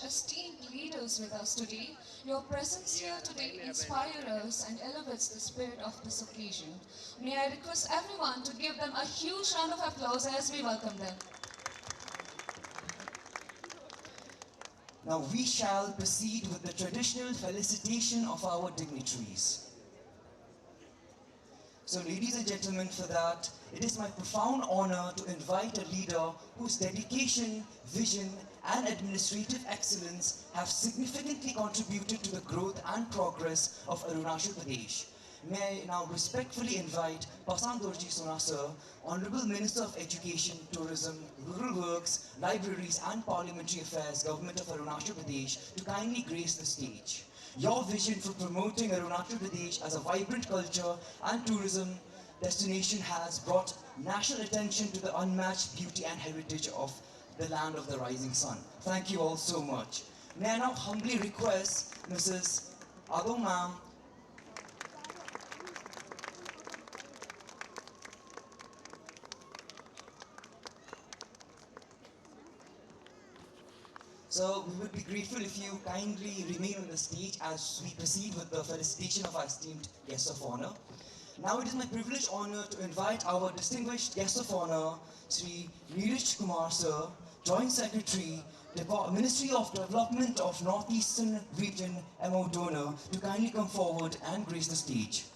esteemed leaders with us today. Your presence here today inspires us and elevates the spirit of this occasion. May I request everyone to give them a huge round of applause as we welcome them. Now we shall proceed with the traditional felicitation of our dignitaries. So ladies and gentlemen, for that, it is my profound honor to invite a leader whose dedication, vision and administrative excellence have significantly contributed to the growth and progress of Arunachal Pradesh. May I now respectfully invite Pasang Dorji Sona Sir, Honorable Minister of Education, Tourism, Rural Works, Libraries and Parliamentary Affairs, Government of Arunachal Pradesh, to kindly grace the stage. Your vision for promoting Arunachal Pradesh as a vibrant culture and tourism destination has brought national attention to the unmatched beauty and heritage of the land of the rising sun. Thank you all so much. May I now humbly request Mrs. Ado Ma'am. So we would be grateful if you kindly remain on the stage as we proceed with the felicitation of our esteemed guest of honor. Now it is my privileged honor to invite our distinguished guest of honor, Sri Neeraj Kumar Sir, Joint Secretary, Ministry of Development of Northeastern Region, MO Donor, to kindly come forward and grace the stage.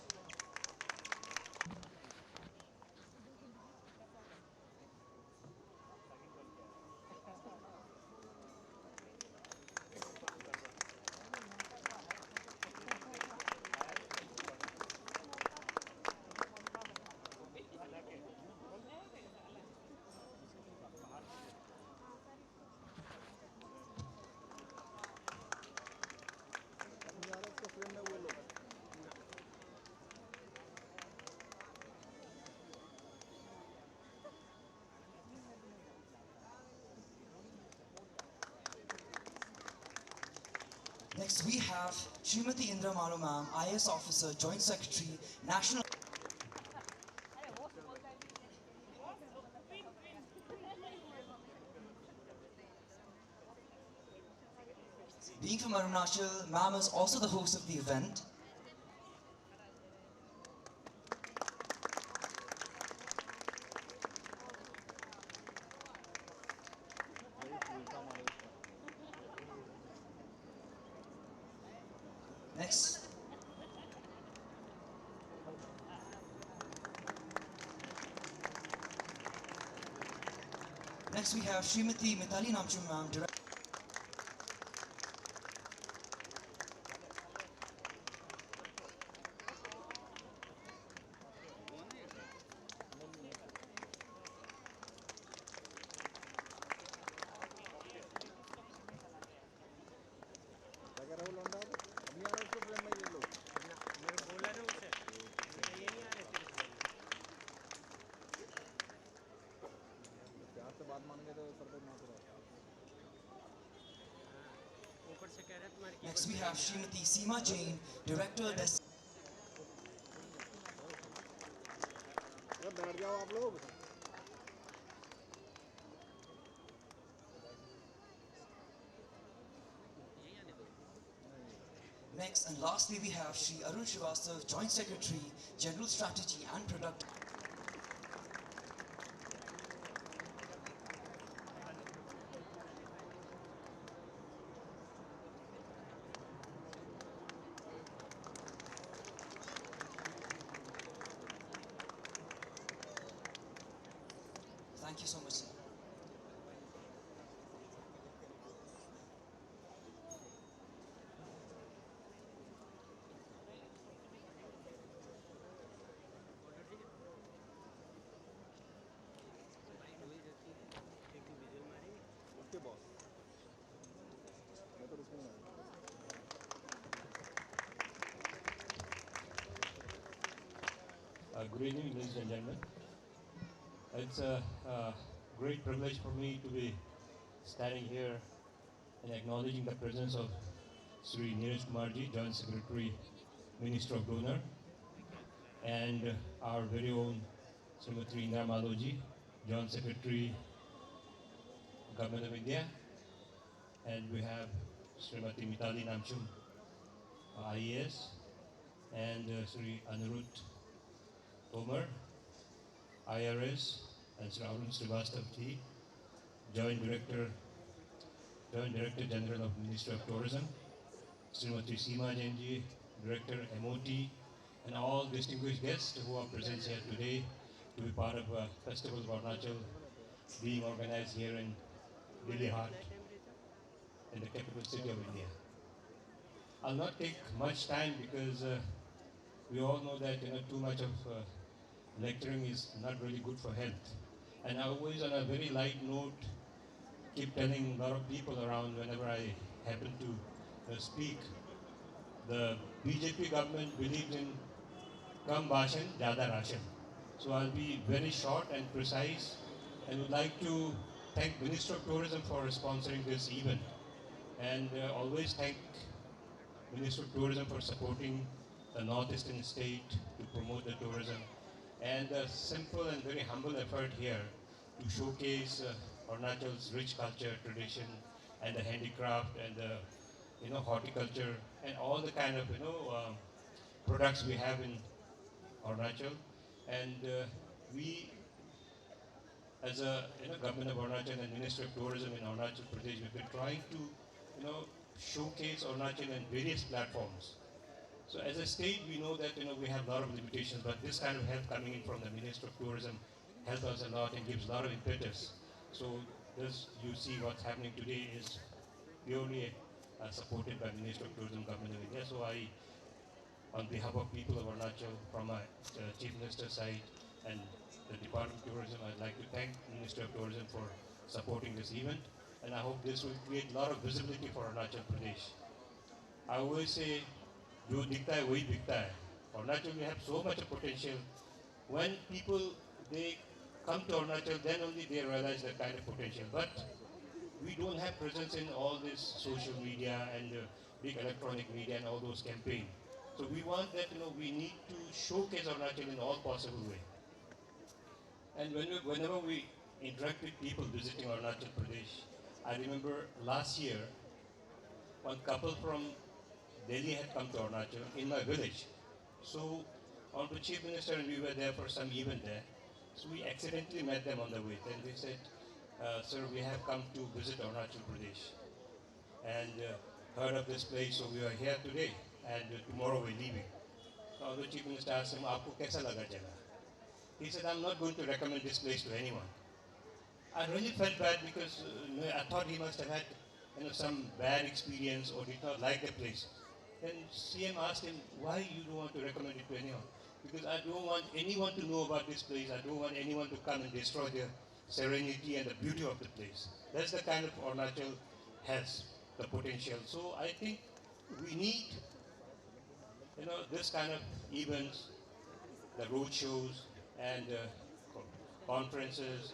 Next we have Srimati Indra Malu Ma'am, IS Officer, Joint Secretary, National. Being from Arunachal, Ma'am is also the host of the event. Next. Next we have Srimati Mitali Namchum Ma'am, Director. Next we have Srimati Seema Jain, Director Des. बैठ जाओ आप लोग. Next and lastly we have Shri Arun Srivastav, Joint Secretary, General Strategy and Product. Thank you so much, sir. Okay, boss. Good evening, ladies and gentlemen. It's a great privilege for me to be standing here and acknowledging the presence of Sri Neeraj Kumarji, Joint Secretary, Minister of Donor, and our very own Srimati Indra Maluji, Joint Secretary, Government of India, and we have Srimati Mitali Namchum, IAS, and Sri Anirudh Tomar, IRS, and Sri Arun Srivastav T, Joint Director General of Ministry of Tourism, Srimati Seema Jainji, Director MOT, and all distinguished guests who are present here today to be part of Festival of Arunachal being organized here in Delhi Heart, in the capital city of India. I'll not take much time because we all know that too much of lecturing is not really good for health. And I always, on a very light note, keep telling a lot of people around whenever I happen to speak. The BJP government believes in Kam Bhashan, Jada Ration. So I'll be very short and precise and would like to thank Minister of Tourism for sponsoring this event. And always thank Minister of Tourism for supporting the northeastern state to promote the tourism. And a simple and very humble effort here to showcase Arunachal's rich culture, tradition, and the handicraft and the horticulture and all the kind of products we have in Arunachal. And we, as a government of Arunachal and Ministry of Tourism in Arunachal Pradesh, we've been trying to showcase Arunachal in various platforms. So as a state, we know that we have a lot of limitations, but this kind of help coming in from the Minister of Tourism helps us a lot and gives a lot of impetus. So this, you see what's happening today is purely supported by Minister of Tourism, Government of India. So I, on behalf of people of Arunachal, from my Chief Minister's side and the Department of Tourism, I'd like to thank Minister of Tourism for supporting this event. And I hope this will create a lot of visibility for Arunachal Pradesh. I always say, जो दिखता है वही दिखता है. Arunachal, we have so much of potential. When people they come to Arunachal, then only they realize the kind of potential. But we don't have presence in all this social media and big electronic media and all those campaigns. So we want that we need to showcase Arunachal in all possible way. And whenever we interact with people visiting Arunachal Pradesh, I remember last year, one couple from Delhi had come to Arunachal in my village. So, Honorable Chief Minister and we were there for some event there. So we accidentally met them on the way. Then they said, sir, we have come to visit Arunachal Pradesh and heard of this place, so we are here today and tomorrow we're leaving. Now the Chief Minister asked him, "Aapko kaisa laga jagah?" He said, "I'm not going to recommend this place to anyone." I really felt bad because I thought he must have had some bad experience or did not like the place. Then CM asked him, why you don't want to recommend it to anyone? Because I don't want anyone to know about this place. I don't want anyone to come and destroy the serenity and the beauty of the place. That's the kind of Arunachal has, the potential. So I think we need, this kind of events, the road shows and conferences,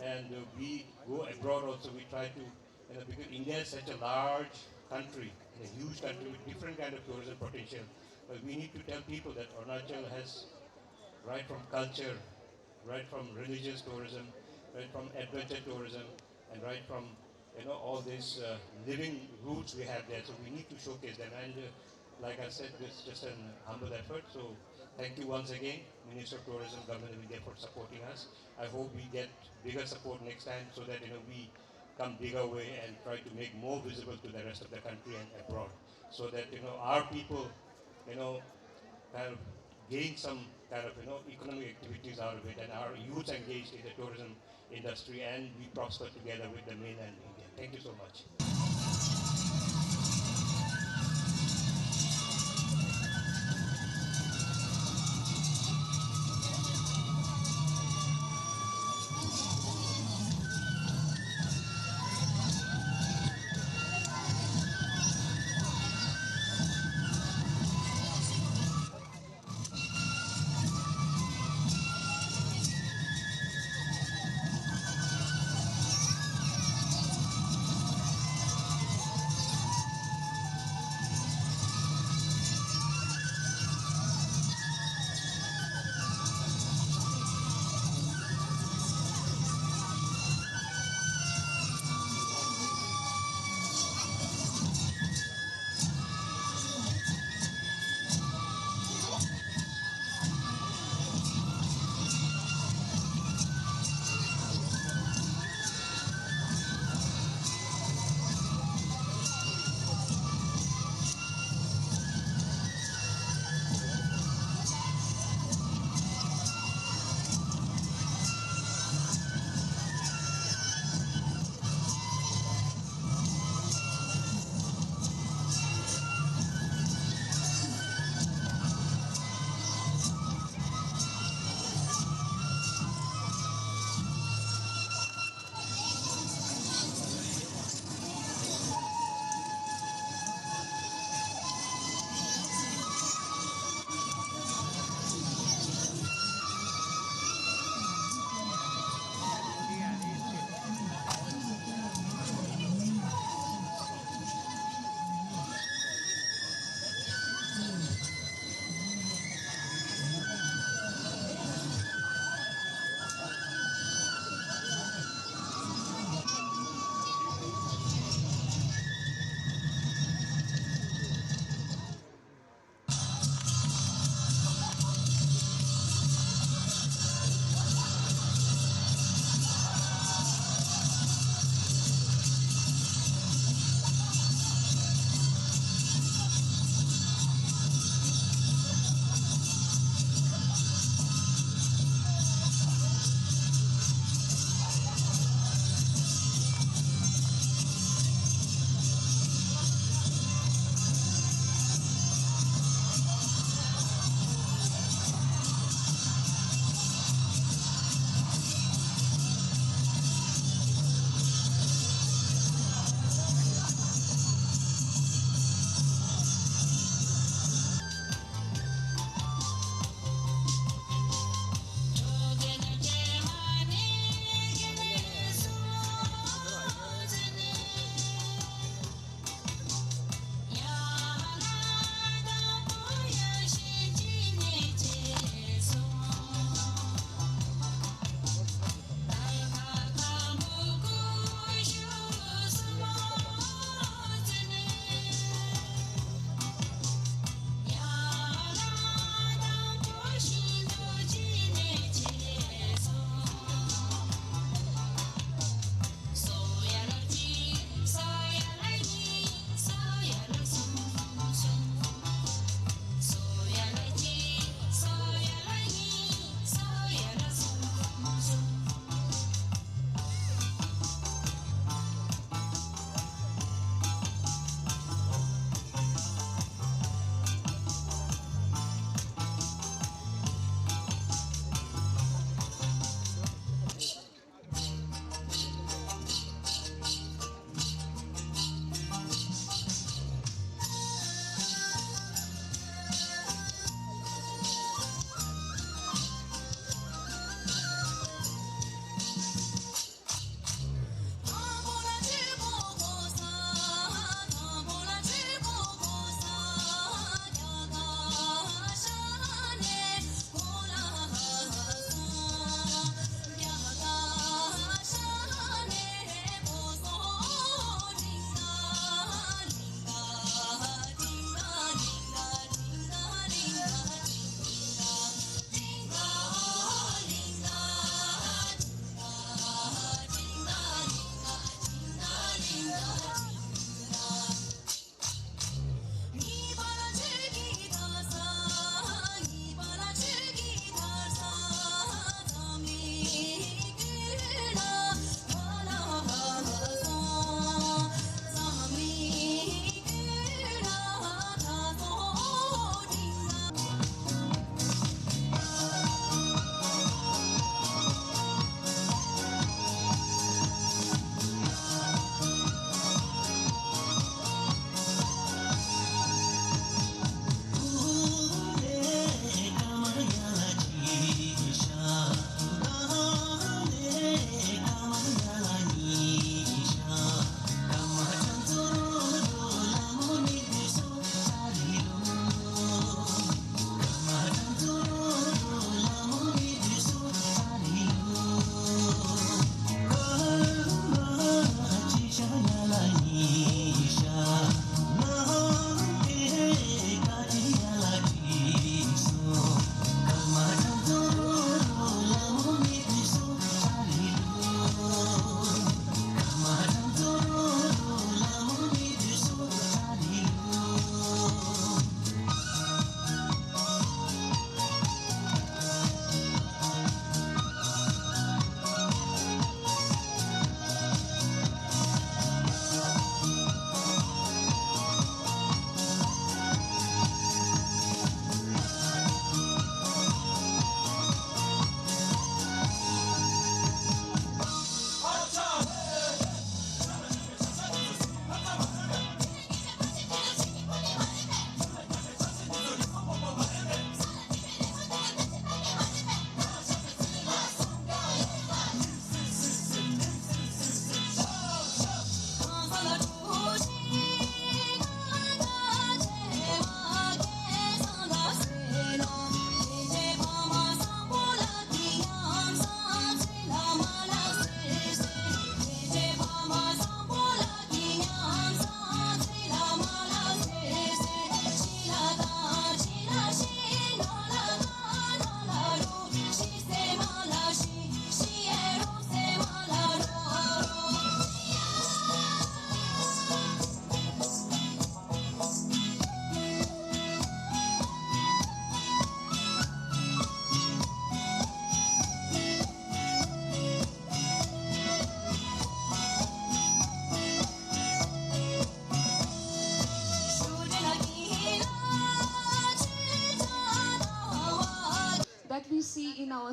and we go abroad also. We try to, because India is such a large country, a huge country with different kind of tourism potential. But we need to tell people that Arunachal has right from culture, right from religious tourism, right from adventure tourism, and right from all these living roots we have there. So we need to showcase them. And like I said, this is just an humble effort. So thank you once again, Minister of Tourism, Government of India, for supporting us. I hope we get bigger support next time so that we come bigger way and try to make more visible to the rest of the country and abroad, so that our people kind of gain some kind of economic activities out of it, and our youth engaged in the tourism industry, and we prosper together with the mainland India. Thank you so much.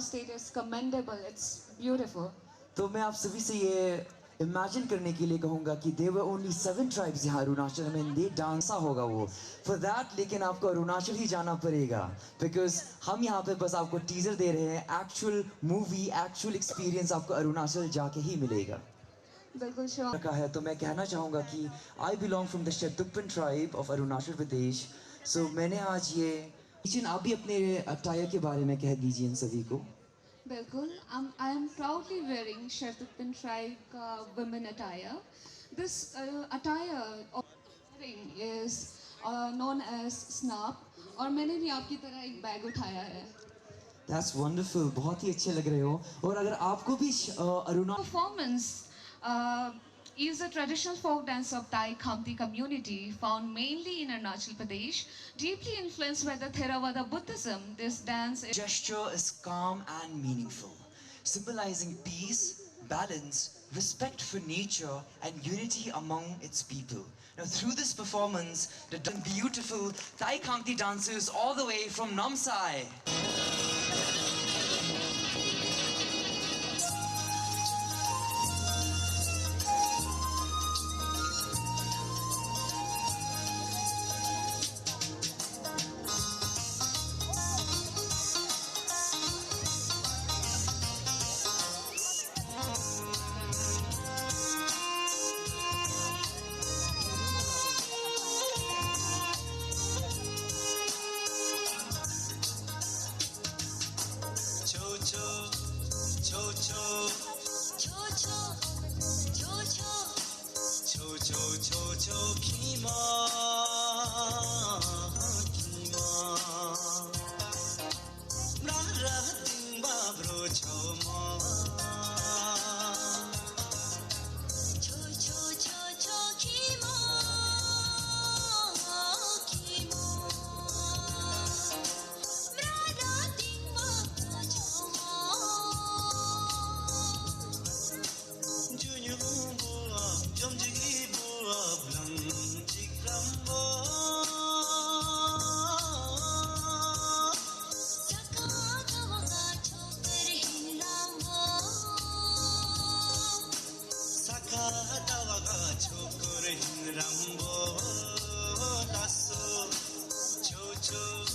state is commendable. It's beautiful. तो मैं आप सभी से ये imagine करने के लिए कहूँगा कि there were only 7 tribes यहाँ अरुणाचल में, they डांसा होगा वो for that, लेकिन आपको अरुणाचल ही जाना पड़ेगा because हम यहाँ पे बस आपको टीजर दे रहे हैं, actual movie, actual experience आपको अरुणाचल जाके ही मिलेगा। बिल्कुल श्योर। रखा है तो मैं कहना चाहूँगा कि I belong from the Shetukpan tribe of Arunachal Pradesh, so मैंने आज ये आप भी अपने अटायर के बारे में कह दीजिए इन सभी को। बिल्कुल, I am proudly wearing Shetukpan tribe women attire. This attire of wearing is known as snap, और मैंने भी आपकी तरह एक बैग उठाया है। That's wonderful, बहुत ही अच्छे लग रहे हो। और अगर आपको भी Arunachal Performance is a traditional folk dance of Thai Khamti community found mainly in Arunachal Pradesh. Deeply influenced by the Theravada Buddhism, this dance is gesture is calm and meaningful, symbolizing peace, balance, respect for nature, and unity among its people. Now, through this performance, the beautiful Thai Khamti dancers all the way from Namsai. Rambo, lasso, cho cho.